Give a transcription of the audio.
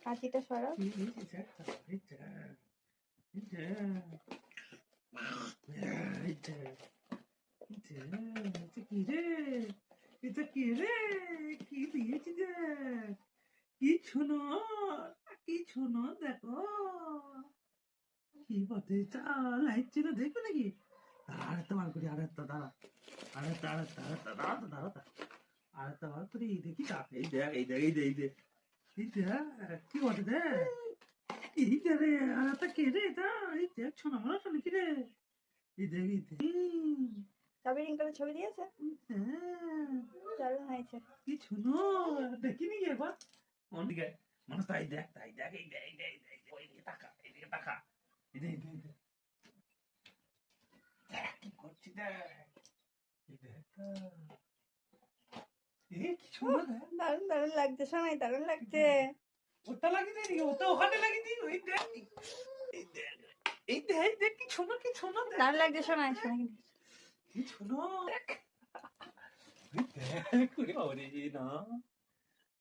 কাঁচিটা সরাও। কি দিয়েছি দেখ, কি শোনো, কি শোনো দেখো, কি বটে চাল হাইছিল দেখো নাকি। আরেকটা বার করি, আরেকটা দাঁড়া, আরেকটা বার করি, দেখি এই দেখ, এই দেখ, এই দেখ, এই দেখ, এই দেখ কি বটে দেখ, এই দেখ রে, আরেকটা কে রে এটা, এই দেখ শোনা মনে শোনে কি রে, এই দেখ, এই দেখ, তবে রিঙ্কালের ছবি দিয়েছে, দারুণ হয়েছে। কি শোনো দেখিনি একবার অনেকে মানুষ, তাই দেখ, তাই দেখ, এই দেখ, এই দেখ, এই দেখ, ওই দিকে তাকা, এই দিকে তাকা, এই দেখ, এই দেখ, দেখ কি করছি দেখ, এই দেখ, এই কি শোনো দেখ, দারুণ দারুণ লাগছে সোনাই, দারুণ লাগছে। ওটা লাগিয়ে দিই, ওটা ওখানে লাগিয়ে দিই, ওই দেখ, এই দেখ, এই দেখ, এই দেখ কি শোনো, কি শোনো দেখ, দারুণ লাগছে সোনাই, সোনাই কি শোনো দেখ, ওই দেখ, ওরে বাবারে না।